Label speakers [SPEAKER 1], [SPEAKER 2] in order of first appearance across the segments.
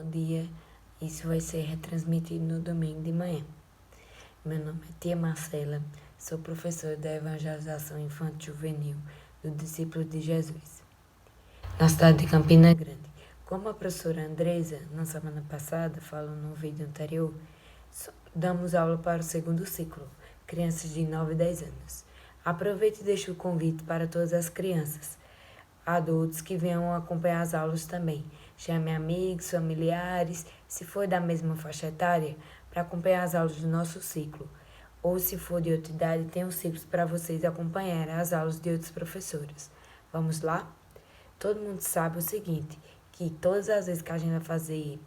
[SPEAKER 1] dia. Isso vai ser retransmitido no domingo de manhã. Meu nome é Tia Marcela, sou professora da Evangelização Infantil Juvenil do Discípulo de Jesus, na cidade de Campina Grande. Como a professora Andresa, na semana passada, falou no vídeo anterior, damos aula para o segundo ciclo, crianças de 9 e 10 anos. Aproveite e deixe o convite para todas as crianças, adultos que venham acompanhar as aulas também. Chame amigos, familiares, se for da mesma faixa etária, para acompanhar as aulas do nosso ciclo. Ou se for de outra idade, tem os ciclos para vocês acompanharem as aulas de outros professores. Vamos lá? Todo mundo sabe o seguinte, que todas as vezes que a gente vai fazer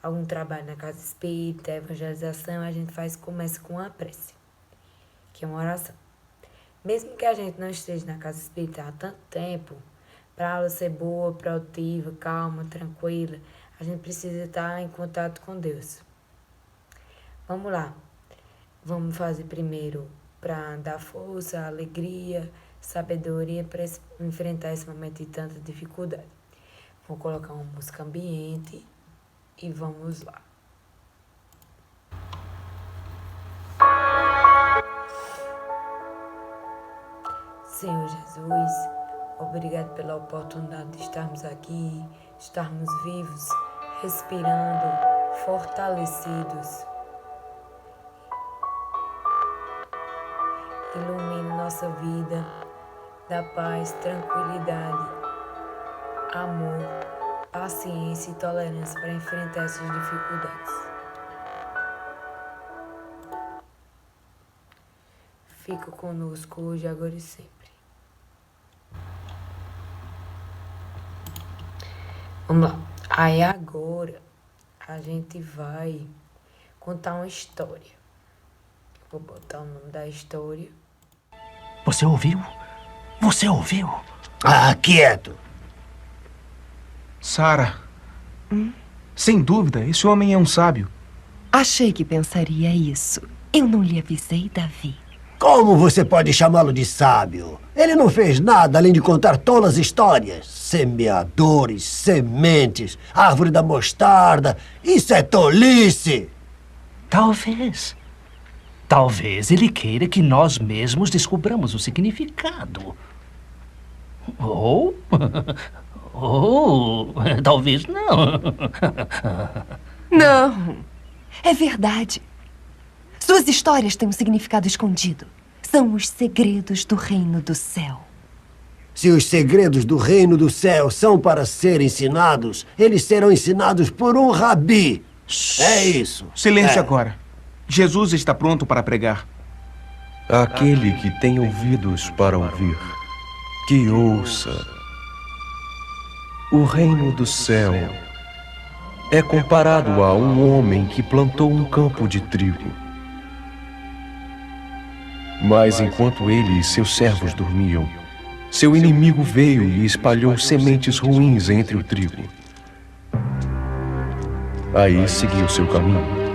[SPEAKER 1] algum trabalho na casa espírita, evangelização, a gente começa com uma prece, que é uma oração. Mesmo que a gente não esteja na casa espírita há tanto tempo, para a aula ser boa, produtiva, calma, tranquila, a gente precisa estar em contato com Deus. Vamos lá. Vamos fazer primeiro para dar força, alegria, sabedoria para enfrentar esse momento de tanta dificuldade. Vou colocar uma música ambiente e vamos lá. Senhor Jesus, obrigado pela oportunidade de estarmos aqui, estarmos vivos, respirando, fortalecidos. Ilumine nossa vida, dá paz, tranquilidade, amor, paciência e tolerância para enfrentar essas dificuldades. Fica conosco hoje, agora e sempre. Vamos lá. Aí agora a gente vai contar uma história. Vou botar o nome da história.
[SPEAKER 2] Você ouviu? Você ouviu?
[SPEAKER 3] Ah, quieto!
[SPEAKER 4] Sara, sem dúvida, esse homem é um sábio.
[SPEAKER 5] Achei que pensaria isso. Eu não lhe avisei, Davi.
[SPEAKER 3] Como você pode chamá-lo de sábio? Ele não fez nada além de contar tolas histórias. Semeadores, sementes, árvore da mostarda. Isso é tolice!
[SPEAKER 2] Talvez. Talvez ele queira que nós mesmos descobramos o significado. Ou talvez não.
[SPEAKER 5] Não, é verdade. Suas histórias têm um significado escondido. São os segredos do reino do céu.
[SPEAKER 3] Se os segredos do reino do céu são para serem ensinados, eles serão ensinados por um rabi. É isso.
[SPEAKER 4] Silêncio agora. Jesus está pronto para pregar.
[SPEAKER 6] Aquele que tem ouvidos para ouvir, que ouça. O reino do céu é comparado a um homem que plantou um campo de trigo. Mas enquanto ele e seus servos dormiam, seu inimigo veio e espalhou sementes ruins entre o trigo. Aí seguiu seu caminho.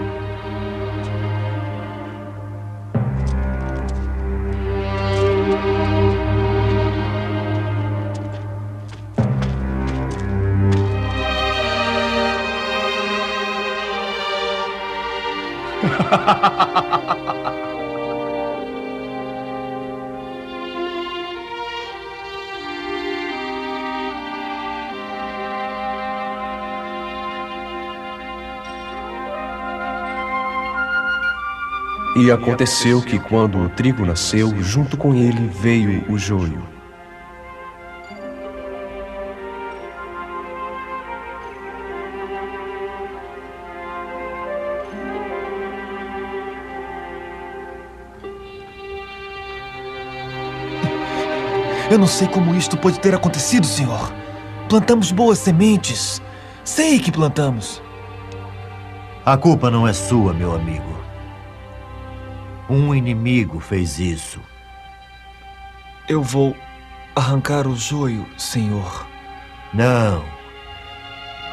[SPEAKER 6] E aconteceu que quando o trigo nasceu, junto com ele veio o joio.
[SPEAKER 7] Eu não sei como isto pode ter acontecido, senhor. Plantamos boas sementes. Sei que plantamos.
[SPEAKER 3] A culpa não é sua, meu amigo. Um inimigo fez isso.
[SPEAKER 7] Eu vou arrancar o joio, senhor.
[SPEAKER 3] Não.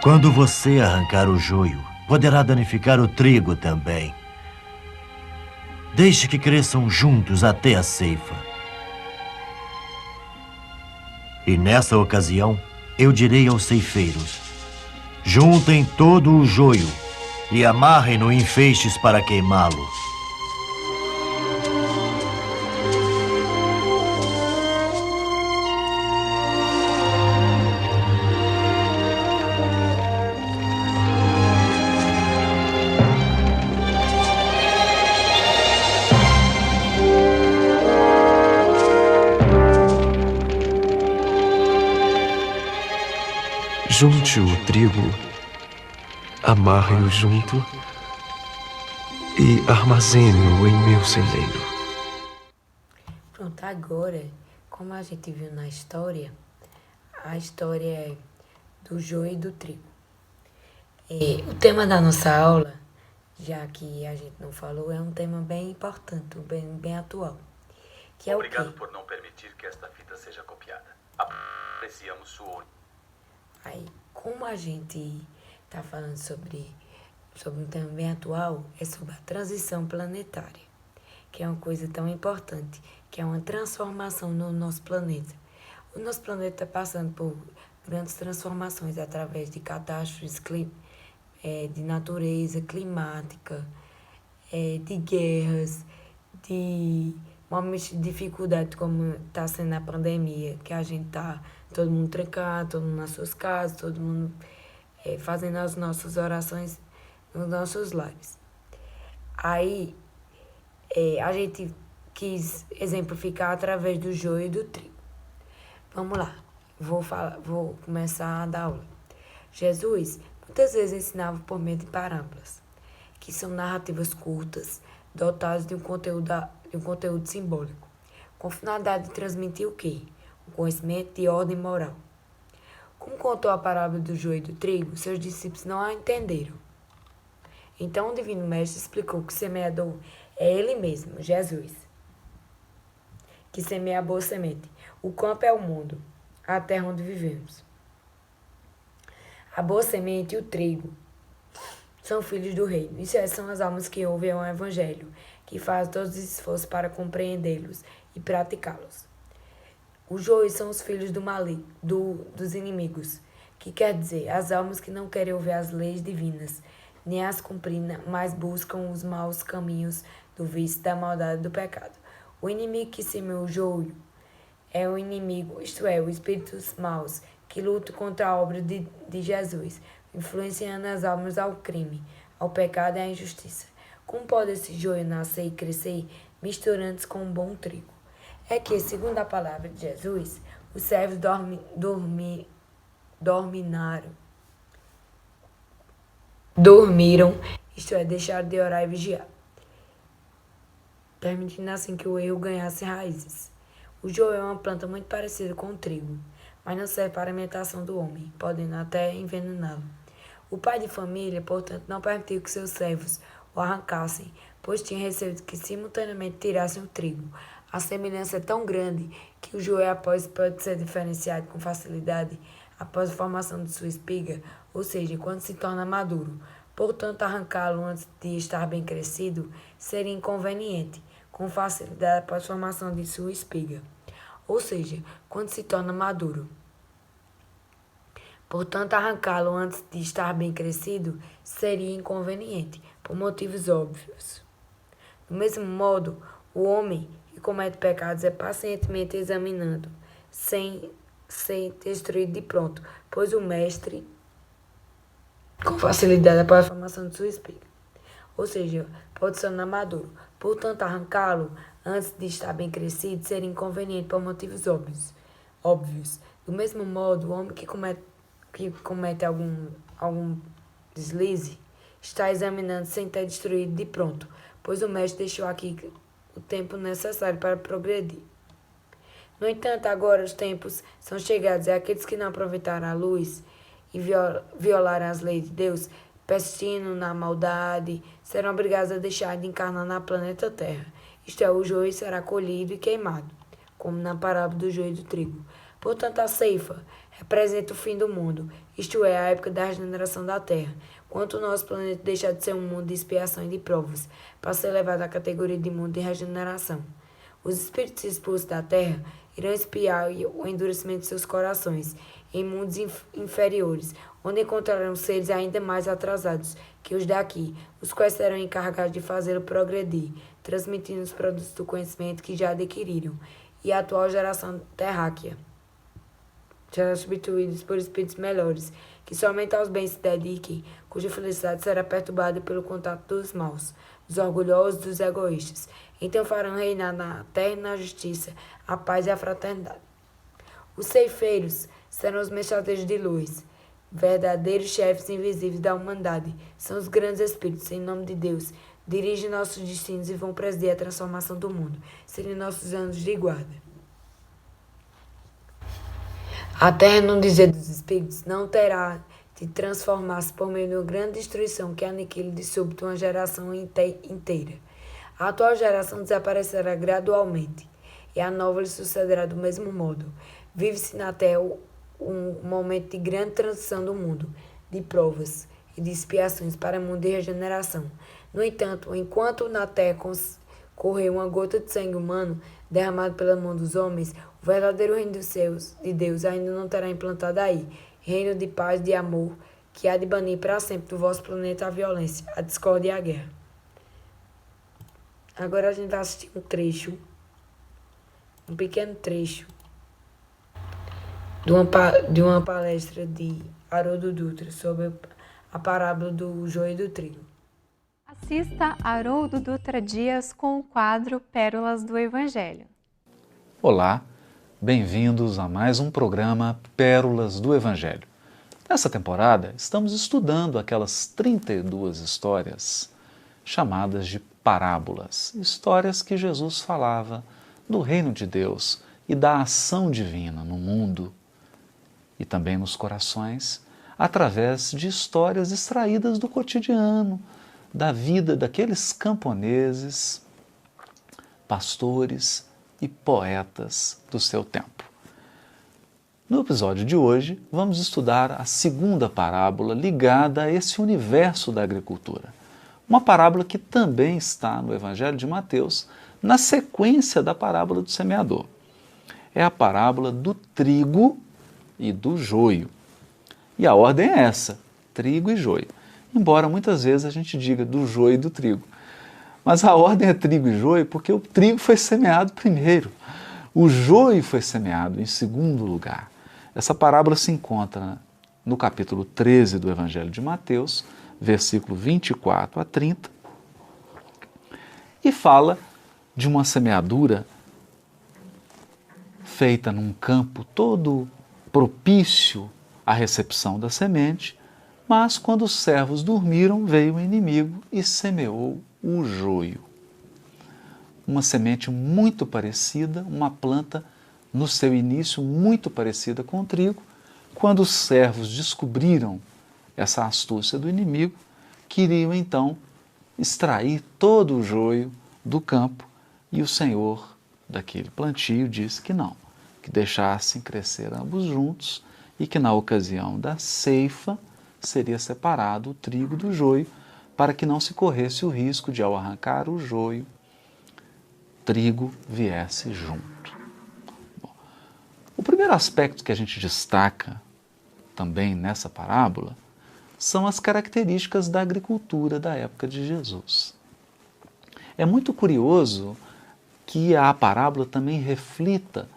[SPEAKER 3] Quando você arrancar o joio, poderá danificar o trigo também. Deixe que cresçam juntos até a ceifa. E nessa ocasião, eu direi aos ceifeiros:
[SPEAKER 8] Juntem todo o joio e amarrem-no em feixes para queimá-lo.
[SPEAKER 6] Junte o trigo, amarre-o junto e armazene-o em meu celeiro.
[SPEAKER 1] Pronto, agora, como a gente viu na história, a história é do joio e do trigo. O tema da nossa aula, já que a gente não falou, é um tema bem importante, bem atual. Que é
[SPEAKER 9] Obrigado
[SPEAKER 1] o quê?
[SPEAKER 9] por não permitir que esta fita seja copiada. Apreciamos sua...
[SPEAKER 1] Aí, como a gente está falando sobre um tema bem atual, é sobre a transição planetária, que é uma coisa tão importante, que é uma transformação no nosso planeta. O nosso planeta está passando por grandes transformações através de catástrofes de natureza climática, de guerras, de momentos de dificuldade, como está sendo a pandemia, que a gente está todo mundo trancado, todo mundo nas suas casas, todo mundo fazendo as nossas orações nos nossos lares. Aí, a gente quis exemplificar através do joio e do trigo. Vamos lá, vou começar a dar aula. Jesus muitas vezes ensinava por meio de parábolas, que são narrativas curtas, dotadas de um conteúdo simbólico, com finalidade de transmitir o quê? O conhecimento de ordem moral. Como contou a parábola do joio e do trigo, seus discípulos não a entenderam. Então o Divino Mestre explicou que o semeador é ele mesmo, Jesus, que semeia a boa semente. O campo é o mundo, a terra onde vivemos. A boa semente e o trigo são filhos do reino. Isso são as almas que ouvem o Evangelho, que fazem todos os esforços para compreendê-los e praticá-los. Os joios são os filhos dos inimigos, que quer dizer, as almas que não querem ouvir as leis divinas, nem as cumprir, mas buscam os maus caminhos do vício, da maldade e do pecado. O inimigo que semeia o joio é o inimigo, isto é, os espíritos maus, que lutam contra a obra de Jesus, influenciando as almas ao crime, ao pecado e à injustiça. Como pode esse joio nascer e crescer, misturando-se com um bom trigo? É que, segundo a palavra de Jesus, os servos dormiram, isto é, deixaram de orar e vigiar, permitindo assim que o erro ganhasse raízes. O joio é uma planta muito parecida com o trigo, mas não serve para a alimentação do homem, podendo até envenená-lo. O pai de família, portanto, não permitiu que seus servos o arrancassem, pois tinha receio de que simultaneamente tirassem o trigo. A semelhança é tão grande que o joio pode ser diferenciado com facilidade após a formação de sua espiga, ou seja, quando se torna maduro. Portanto, arrancá-lo antes de estar bem crescido seria inconveniente, com facilidade após a formação de sua espiga, ou seja, quando se torna maduro. Portanto, arrancá-lo antes de estar bem crescido seria inconveniente, por motivos óbvios. Do mesmo modo, o homem que comete pecados é pacientemente examinado, sem ser destruído de pronto, pois o mestre, com facilidade após a formação de sua espiga, ou seja, pode ser maduro. Portanto, arrancá-lo antes de estar bem crescido seria inconveniente por motivos óbvios. Do mesmo modo, o homem que comete algum deslize está examinando sem ter destruído de pronto, pois o mestre deixou aqui o tempo necessário para progredir. No entanto, agora os tempos são chegados e aqueles que não aproveitaram a luz e violaram as leis de Deus, persistindo na maldade, serão obrigados a deixar de encarnar na planeta Terra. Isto é, o joio será colhido e queimado, como na parábola do joio e do trigo. Portanto, a ceifa representa o fim do mundo, isto é, a época da regeneração da Terra, quando o nosso planeta deixa de ser um mundo de expiação e de provas, para ser levado à categoria de mundo de regeneração. Os espíritos expulsos da Terra irão expiar o endurecimento de seus corações em mundos inferiores, onde encontrarão seres ainda mais atrasados que os daqui, os quais serão encarregados de fazê-lo progredir, transmitindo os produtos do conhecimento que já adquiriram, e a atual geração terráquea serão substituídos por espíritos melhores, que somente aos bens se dediquem, cuja felicidade será perturbada pelo contato dos maus, dos orgulhosos, dos egoístas. Então farão reinar na terra e na justiça a paz e a fraternidade. Os ceifeiros serão os mensageiros de luz, verdadeiros chefes invisíveis da humanidade. São os grandes espíritos, em nome de Deus, dirigem nossos destinos e vão presidir a transformação do mundo, serem nossos anjos de guarda. A terra, no dizer dos espíritos, não terá de transformar-se por meio de uma grande destruição que aniquile de súbito uma geração inteira. A atual geração desaparecerá gradualmente, e a nova lhe sucederá do mesmo modo. Vive-se na terra um momento de grande transição do mundo, de provas e de expiações para o mundo de regeneração. No entanto, enquanto na terra correr uma gota de sangue humano derramado pela mão dos homens, o verdadeiro reino dos céus de Deus ainda não terá implantado aí, reino de paz e de amor, que há de banir para sempre do vosso planeta a violência, a discórdia e a guerra. Agora a gente vai assistir um pequeno trecho, de uma palestra de Haroldo Dutra sobre a parábola do joio e do trigo.
[SPEAKER 10] Assista Haroldo Dutra Dias com o quadro Pérolas do Evangelho.
[SPEAKER 11] Olá, bem-vindos a mais um programa Pérolas do Evangelho. Nessa temporada, estamos estudando aquelas 32 histórias chamadas de parábolas, histórias que Jesus falava do reino de Deus e da ação divina no mundo e também nos corações, através de histórias extraídas do cotidiano, da vida daqueles camponeses, pastores e poetas do seu tempo. No episódio de hoje, vamos estudar a segunda parábola ligada a esse universo da agricultura. Uma parábola que também está no Evangelho de Mateus, na sequência da parábola do semeador. É a parábola do trigo e do joio. E a ordem é essa, trigo e joio. Embora muitas vezes a gente diga do joio e do trigo. Mas a ordem é trigo e joio porque o trigo foi semeado primeiro. O joio foi semeado em segundo lugar. Essa parábola se encontra no capítulo 13 do Evangelho de Mateus, versículo 24 a 30, e fala de uma semeadura feita num campo todo propício à recepção da semente, mas quando os servos dormiram, veio o inimigo e semeou o joio. Uma semente muito parecida, uma planta no seu início muito parecida com o trigo. Quando os servos descobriram essa astúcia do inimigo, queriam então extrair todo o joio do campo, e o Senhor daquele plantio disse que não, que deixassem crescer ambos juntos e que na ocasião da ceifa seria separado o trigo do joio, para que não se corresse o risco de, ao arrancar o joio, trigo viesse junto. Bom, o primeiro aspecto que a gente destaca também nessa parábola são as características da agricultura da época de Jesus. É muito curioso que a parábola também reflita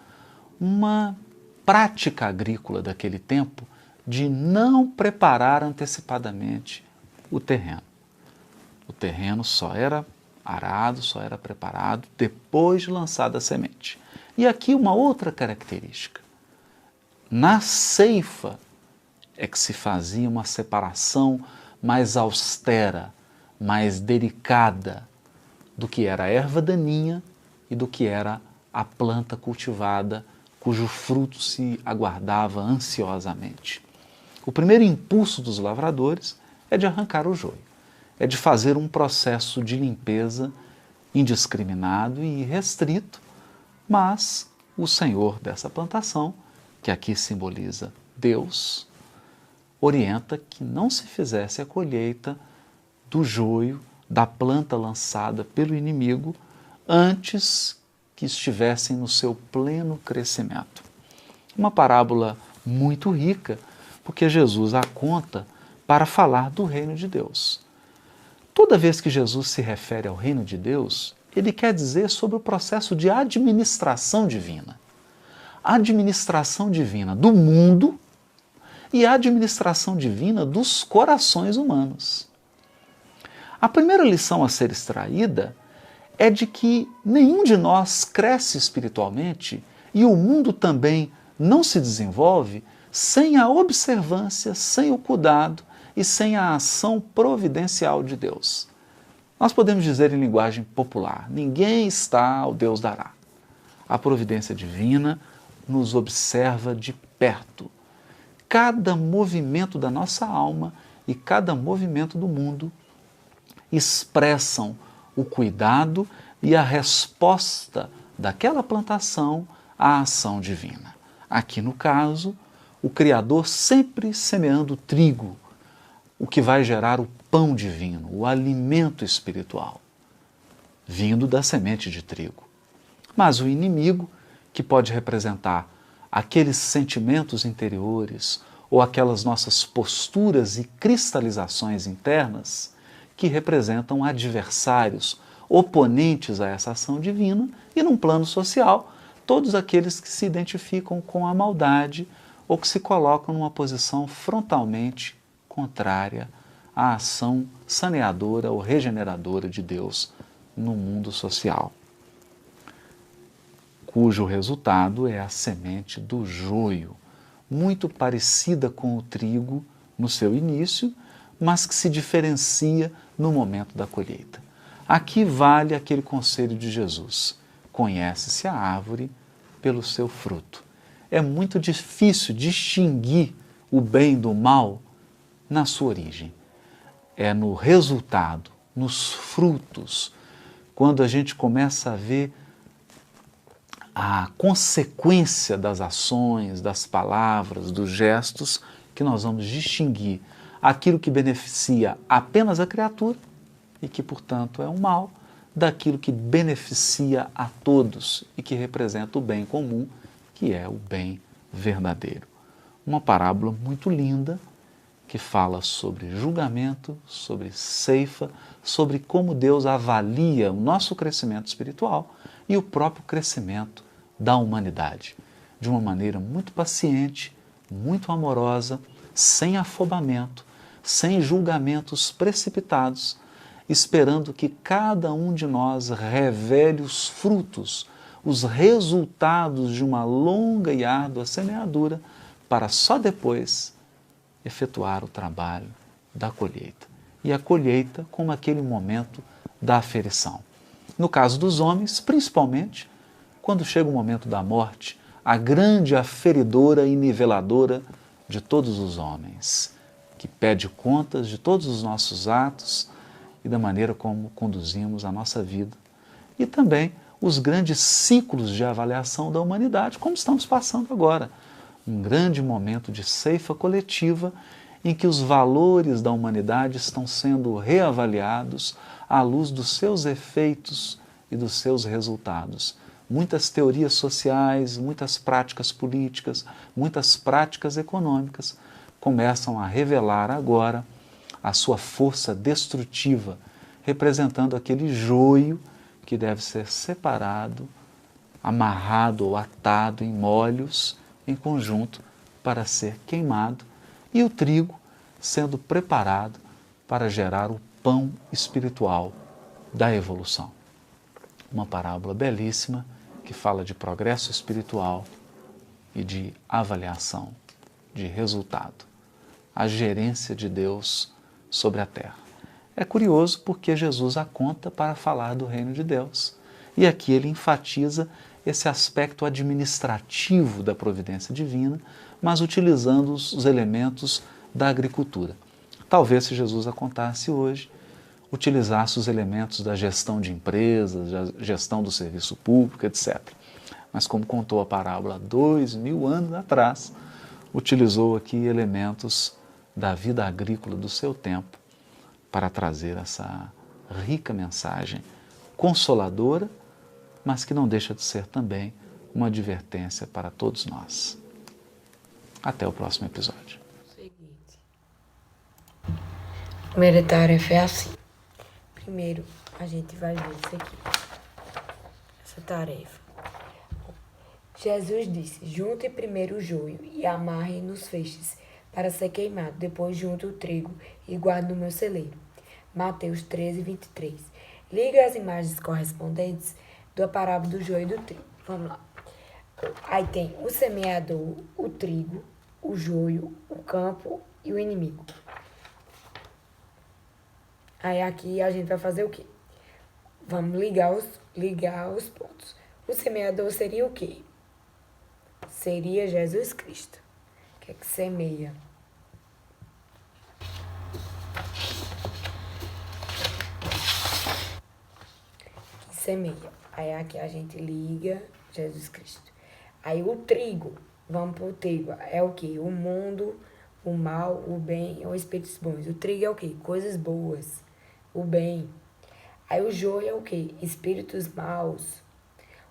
[SPEAKER 11] uma prática agrícola daquele tempo de não preparar antecipadamente o terreno. O terreno só era arado, só era preparado depois de lançada a semente. E aqui uma outra característica. Na ceifa é que se fazia uma separação mais austera, mais delicada do que era a erva daninha e do que era a planta cultivada, cujo fruto se aguardava ansiosamente. O primeiro impulso dos lavradores é de arrancar o joio, é de fazer um processo de limpeza indiscriminado e restrito, mas o Senhor dessa plantação, que aqui simboliza Deus, orienta que não se fizesse a colheita do joio, da planta lançada pelo inimigo, antes que estivessem no seu pleno crescimento. Uma parábola muito rica, porque Jesus a conta para falar do reino de Deus. Toda vez que Jesus se refere ao reino de Deus, ele quer dizer sobre o processo de administração divina. A administração divina do mundo e a administração divina dos corações humanos. A primeira lição a ser extraída é de que nenhum de nós cresce espiritualmente e o mundo também não se desenvolve sem a observância, sem o cuidado e sem a ação providencial de Deus. Nós podemos dizer em linguagem popular: ninguém está ao Deus dará. A providência divina nos observa de perto. Cada movimento da nossa alma e cada movimento do mundo expressam o cuidado e a resposta daquela plantação à ação divina. Aqui no caso, o Criador sempre semeando trigo, o que vai gerar o pão divino, o alimento espiritual, vindo da semente de trigo. Mas o inimigo, que pode representar aqueles sentimentos interiores ou aquelas nossas posturas e cristalizações internas, que representam adversários, oponentes a essa ação divina, e num plano social, todos aqueles que se identificam com a maldade ou que se colocam numa posição frontalmente contrária à ação saneadora ou regeneradora de Deus no mundo social, cujo resultado é a semente do joio, muito parecida com o trigo no seu início, mas que se diferencia no momento da colheita. Aqui vale aquele conselho de Jesus: conhece-se a árvore pelo seu fruto. É muito difícil distinguir o bem do mal na sua origem. É no resultado, nos frutos, quando a gente começa a ver a consequência das ações, das palavras, dos gestos, que nós vamos distinguir aquilo que beneficia apenas a criatura e que, portanto, é um mal, daquilo que beneficia a todos e que representa o bem comum, que é o bem verdadeiro. Uma parábola muito linda que fala sobre julgamento, sobre ceifa, sobre como Deus avalia o nosso crescimento espiritual e o próprio crescimento da humanidade, de uma maneira muito paciente, muito amorosa, sem afobamento, sem julgamentos precipitados, esperando que cada um de nós revele os frutos, os resultados de uma longa e árdua semeadura, para só depois efetuar o trabalho da colheita. E a colheita como aquele momento da aferição. No caso dos homens, principalmente, quando chega o momento da morte, a grande aferidora e niveladora de todos os homens, que pede contas de todos os nossos atos e da maneira como conduzimos a nossa vida. E também os grandes ciclos de avaliação da humanidade, como estamos passando agora. Um grande momento de ceifa coletiva em que os valores da humanidade estão sendo reavaliados à luz dos seus efeitos e dos seus resultados. Muitas teorias sociais, muitas práticas políticas, muitas práticas econômicas começam a revelar agora a sua força destrutiva, representando aquele joio que deve ser separado, amarrado ou atado em molhos em conjunto para ser queimado, e o trigo sendo preparado para gerar o pão espiritual da evolução. Uma parábola belíssima que fala de progresso espiritual e de avaliação, de resultado, a gerência de Deus sobre a terra. É curioso porque Jesus a conta para falar do reino de Deus. E aqui ele enfatiza esse aspecto administrativo da providência divina, mas utilizando os elementos da agricultura. Talvez, se Jesus a contasse hoje, utilizasse os elementos da gestão de empresas, da gestão do serviço público, etc. Mas como contou a parábola 2000 anos atrás, utilizou aqui elementos da vida agrícola do seu tempo para trazer essa rica mensagem consoladora, mas que não deixa de ser também uma advertência para todos nós. Até o próximo episódio.
[SPEAKER 1] Seguinte. Primeira tarefa é assim. Primeiro, a gente vai ver isso aqui. Essa tarefa. Jesus disse: junte primeiro o joio e amarre nos feixes para ser queimado. Depois junte o trigo e guarde no meu celeiro. Mateus 13:23. Liga as imagens correspondentes da parábola do joio e do trigo. Vamos lá. Aí tem o semeador, o trigo, o joio, o campo e o inimigo. Aí aqui a gente vai fazer o quê? Vamos ligar os pontos. O semeador seria o quê? Seria Jesus Cristo. Que é que semeia? Que semeia. Aí aqui a gente liga Jesus Cristo. Aí o trigo, vamos pro trigo. É o quê? O mundo, o mal, o bem ou espíritos bons. O trigo é o quê? Coisas boas. O bem. Aí o joio é o quê? Espíritos maus.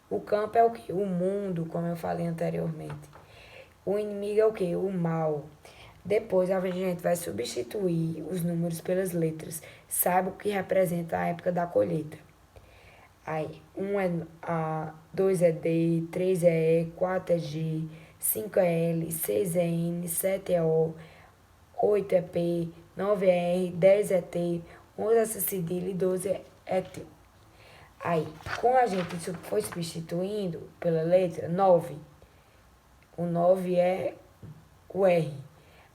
[SPEAKER 1] O campo é o quê? O mundo, como eu falei anteriormente. O inimigo é o quê? O mal. Depois a gente vai substituir os números pelas letras. Saiba o que representa a época da colheita. Aí, 1 é A, 2 é D, 3 é E, 4 é G, 5 é L, 6 é N, 7 é O, 8 é P, 9 é R, 10 é T, 11 é C cedilha e 12 é T. Aí, com a gente foi substituindo pela letra 9, o 9 é o R.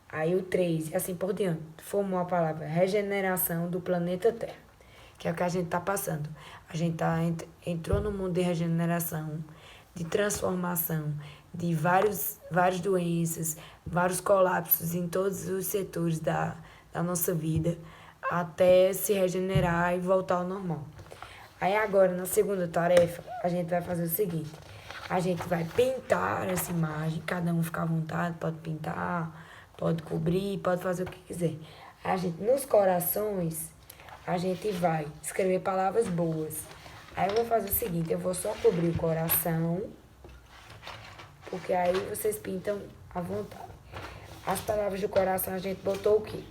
[SPEAKER 1] Aí o 3 e assim por diante. Formou a palavra regeneração do planeta Terra, que é o que a gente está passando. A gente entrou no mundo de regeneração, de transformação, de várias doenças, vários colapsos em todos os setores da nossa vida, até se regenerar e voltar ao normal. Aí agora, na segunda tarefa, a gente vai fazer o seguinte. A gente vai pintar essa imagem, cada um fica à vontade, pode pintar, pode cobrir, pode fazer o que quiser. A gente, nos corações, a gente vai escrever palavras boas. Aí eu vou fazer o seguinte, eu vou só cobrir o coração, porque aí vocês pintam à vontade. As palavras do coração a gente botou o quê?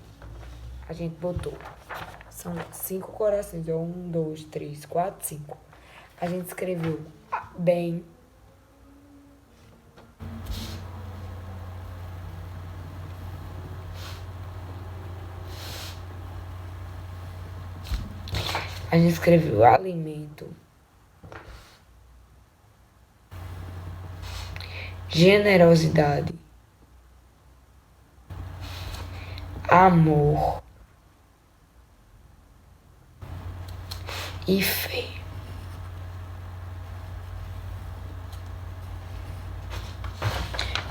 [SPEAKER 1] A gente botou. São 5 corações. 1, 2, 3, 4, 5. A gente escreveu bem. A gente escreveu alimento. Generosidade. Amor. E fé.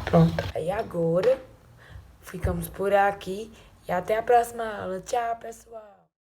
[SPEAKER 1] Pronto. Aí agora ficamos por aqui e até a próxima aula. Tchau, pessoal.